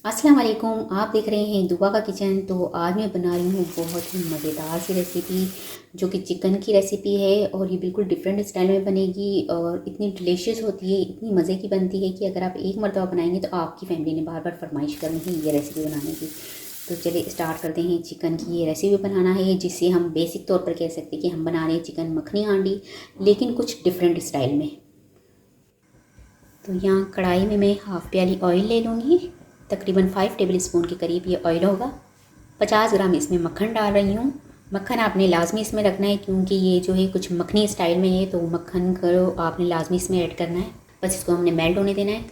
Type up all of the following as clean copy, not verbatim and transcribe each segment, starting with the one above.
अस्सलाम वालेकुम। आप देख रहे हैं दुआ का किचन। तो आज मैं बना रही हूँ बहुत ही मज़ेदार सी रेसिपी, जो कि चिकन की रेसिपी है और ये बिल्कुल डिफरेंट स्टाइल में बनेगी और इतनी डिलीशियस होती है, इतनी मज़े की बनती है कि अगर आप एक मरतबा बनाएंगे तो आपकी फैमिली ने बार बार फरमाइश करनी है ये रेसिपी बनाने की। तो चलिए स्टार्ट करते हैं। चिकन की ये रेसिपी बनाना है, जिससे हम बेसिक तौर पर कह सकते हैं कि हम बना रहे हैं चिकन मखनी हांडी, लेकिन कुछ डिफरेंट स्टाइल में। तो यहाँ कढ़ाई में मैं हाफ़ प्याली ऑयल ले लूँगी। तकरीबन 5 टेबल स्पून के करीब ये ऑयल होगा। 50 ग्राम इसमें मक्खन डाल रही हूँ। मक्खन आपने लाजमी इसमें रखना है, क्योंकि ये जो है कुछ मखनी स्टाइल में है, तो मक्खन को आपने लाजमी इसमें ऐड करना है। बस इसको हमने मेल्ट होने देना है।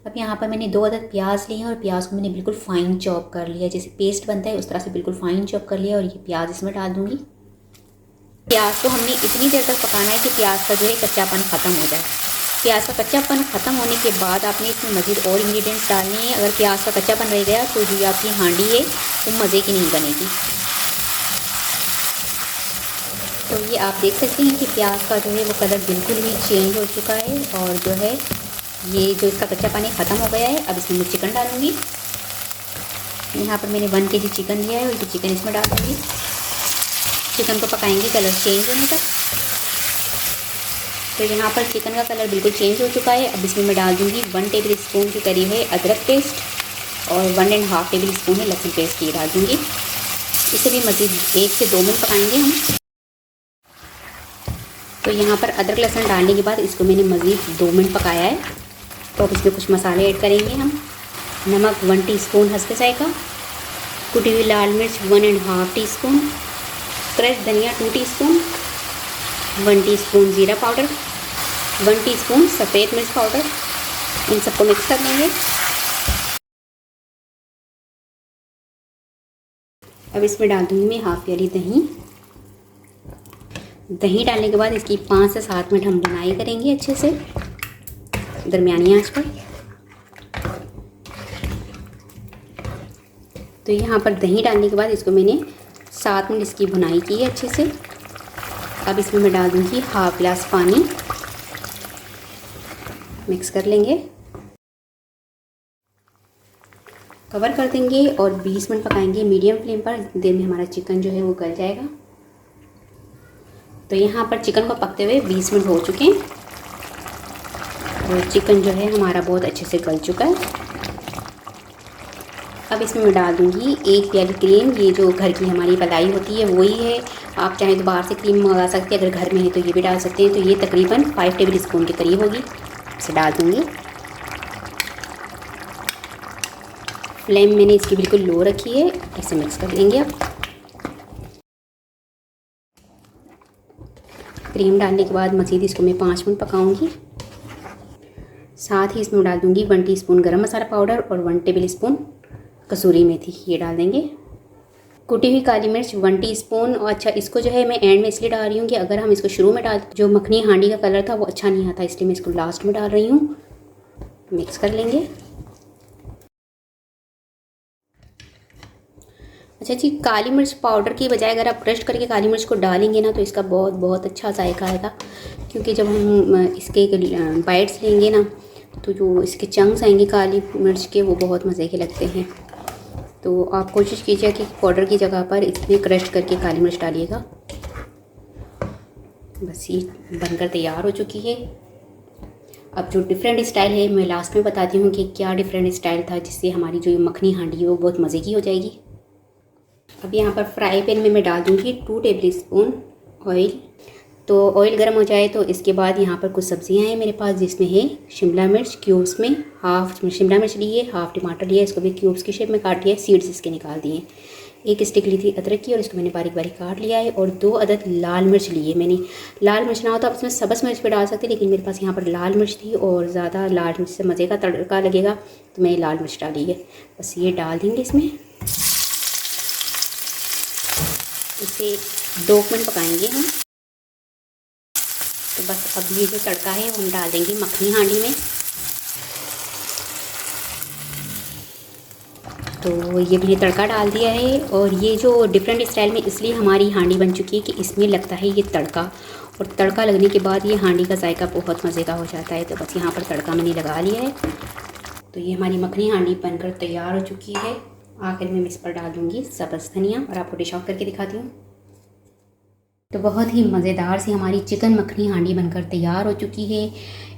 अब यहाँ पर मैंने 2 अदद प्याज लिए हैं और प्याज को मैंने बिल्कुल फ़ाइन चॉप कर लिया, जैसे पेस्ट बनता है उस तरह से बिल्कुल फ़ाइन चॉप कर लिया। और ये प्याज इसमें डाल दूँगी। प्याज को हमने इतनी देर तक पकाना है कि प्याज का जो है कच्चापन ख़त्म हो जाए। प्याज का कच्चापन ख़त्म होने के बाद आपने इसमें मज़ीद और इंग्रेडिएंट्स डालने हैं। अगर प्याज का कच्चापन रह गया तो जो आपकी हांडी है वो मज़े की नहीं बनेगी। तो ये आप देख सकते हैं कि प्याज का जो है वो कलर बिल्कुल भी चेंज हो चुका है और जो है ये जो इसका कच्चापन है ख़त्म हो गया है। अब इसमें मैं चिकन डालूँगी। यहाँ पर मैंने 1 kg चिकन लिया है और ये चिकन इसमें डाल दूँगी। चिकन को पकाएंगे कलर चेंज होने तक। तो यहाँ पर चिकन का कलर बिल्कुल चेंज हो चुका है। अब इसमें मैं डाल दूँगी 1 टेबल स्पून के करीब है अदरक पेस्ट और 1.5 टेबल स्पून है लहसुन पेस्ट ये डाल दूँगी। इसे भी मज़ीद 1 से 2 मिनट पकाएंगे हम। तो यहाँ पर अदरक लहसुन डालने के बाद इसको मैंने मज़ीद 2 मिनट पकाया है। तो अब इसमें कुछ मसाले ऐड करेंगे हम। नमक 1 टीस्पून हस्बे जायका, कुटी हुई लाल मिर्च 1.5 टीस्पून, क्रश धनिया 2 टीस्पून, 1 टीस्पून ज़ीरा पाउडर, 1 टीस्पून सफ़ेद मिर्च पाउडर। इन सबको मिक्स कर लेंगे। अब इसमें डाल दूँगी मैं हाफ़ प्याली दही। दही डालने के बाद इसकी 5 से 7 मिनट हम बनाई करेंगे अच्छे से दरमियानी आंच पर। तो यहाँ पर दही डालने के बाद इसको मैंने 7 मिनट इसकी भुनाई की है अच्छे से। अब इसमें मैं डाल दूँगी हाफ़ गिलास पानी। मिक्स कर लेंगे, कवर कर देंगे और 20 मिनट पकाएंगे मीडियम फ्लेम पर। देर में हमारा चिकन जो है वो गल जाएगा। तो यहाँ पर चिकन को पकते हुए 20 मिनट हो चुके हैं और चिकन जो है हमारा बहुत अच्छे से गल चुका है। अब इसमें मैं डाल दूँगी 1 प्याली क्रीम। ये जो घर की हमारी मलाई होती है वही है। आप चाहें तो बाहर से क्रीम मंगा सकते हैं, अगर घर में है तो ये भी डाल सकते हैं। तो ये तकरीबन 5 टेबल स्पून के करीब होगी। इसे डाल दूँगी। फ्लेम मैंने इसकी बिल्कुल लो रखी है। इसे मिक्स कर लेंगे। अब क्रीम डालने के बाद मज़ीद इसको मैं 5 मिनट पकाऊंगी। साथ ही इसमें डाल दूँगी 1 टीस्पून गरम मसाला पाउडर और 1 टेबल स्पून कसूरी मेथी ये डाल देंगे। कुटी हुई काली मिर्च 1 टीस्पून। और अच्छा, इसको जो है मैं एंड में इसलिए डाल रही हूँ कि अगर हम इसको शुरू में डाल जो मखनी हांडी का कलर था वो अच्छा नहीं आता, इसलिए मैं इसको लास्ट में डाल रही हूँ। मिक्स कर लेंगे। अच्छा जी, काली मिर्च पाउडर की बजाय अगर आप क्रश करके काली मिर्च को डालेंगे ना तो इसका बहुत बहुत अच्छा जायका आएगा, क्योंकि जब हम इसके बाइट्स लेंगे ना तो जो इसके चंक्स आएंगे काली मिर्च के वो बहुत मज़े के लगते हैं। तो आप कोशिश कीजिए कि पाउडर की जगह पर इसमें क्रश करके काली मिर्च डालिएगा। बस ये बनकर तैयार हो चुकी है। अब जो डिफरेंट स्टाइल है मैं लास्ट में बताती हूँ कि क्या डिफरेंट स्टाइल था, जिससे हमारी जो मखनी हांडी है वो बहुत मज़े की हो जाएगी। अब यहाँ पर फ्राई पैन में मैं डाल दूँगी 2 टेबल स्पून ऑयल। तो ऑयल गर्म हो जाए तो इसके बाद यहाँ पर कुछ सब्जियाँ हैं मेरे पास, जिसमें है शिमला मिर्च क्यूब्स में, हाफ शिमला मिर्च लिए, हाफ टमाटर लिया, इसको भी क्यूब्स की शेप में काट लिया, सीड्स इसके निकाल दिए। 1 स्टिक ली थी अदरक की और इसको मैंने बारीक बारीक काट लिया है। और 2 अदद लाल मिर्च लिए मैंने। लाल मिर्च ना हो तो आप इसमें सब्ज़ मिर्च भी डाल सकते, लेकिन मेरे पास यहाँ पर लाल मिर्च थी और ज़्यादा लाल मिर्च से मज़े का तड़का लगेगा तो मैंने लाल मिर्च डाली है। बस ये डाल देंगे इसमें। इसे 2 मिनट पकाएंगे हम। तो बस अब ये जो तड़का है वो हम डाल देंगे मखनी हांडी में। तो ये मैंने तड़का डाल दिया है। और ये जो डिफरेंट स्टाइल में इसलिए हमारी हांडी बन चुकी है कि इसमें लगता है ये तड़का, और तड़का लगने के बाद ये हांडी का जायका बहुत मज़े का हो जाता है। तो बस यहाँ पर तड़का मैंने लगा लिया है। तो ये हमारी मखनी हांडी बनकर तैयार हो चुकी है। आखिर में मैं इस पर डाल दूँगी सब्ज़ धनिया और आपको डिश आउट करके दिखाती हूँ। तो बहुत ही मज़ेदार सी हमारी चिकन मखनी हांडी बनकर तैयार हो चुकी है।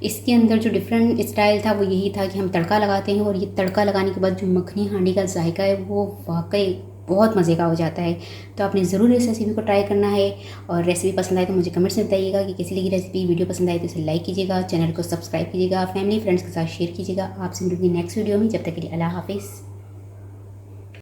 इसके अंदर जो डिफरेंट स्टाइल था वो यही था कि हम तड़का लगाते हैं, और ये तड़का लगाने के बाद जो मखनी हांडी का जायका है वो वाकई बहुत मज़े का हो जाता है। तो आपने ज़रूर इस रेसिपी को ट्राई करना है, और रेसिपी पसंद आए तो मुझे कमेंट्स में बताइएगा कि कैसी लगी रेसिपी। वीडियो पसंद आए तो इसे लाइक कीजिएगा, चैनल को सब्सक्राइब कीजिएगा, फैमिली फ्रेंड्स के साथ शेयर कीजिएगा। आपसे मिलूंगी नेक्स्ट वीडियो में, जब तक के लिए अल्लाह हाफिज़।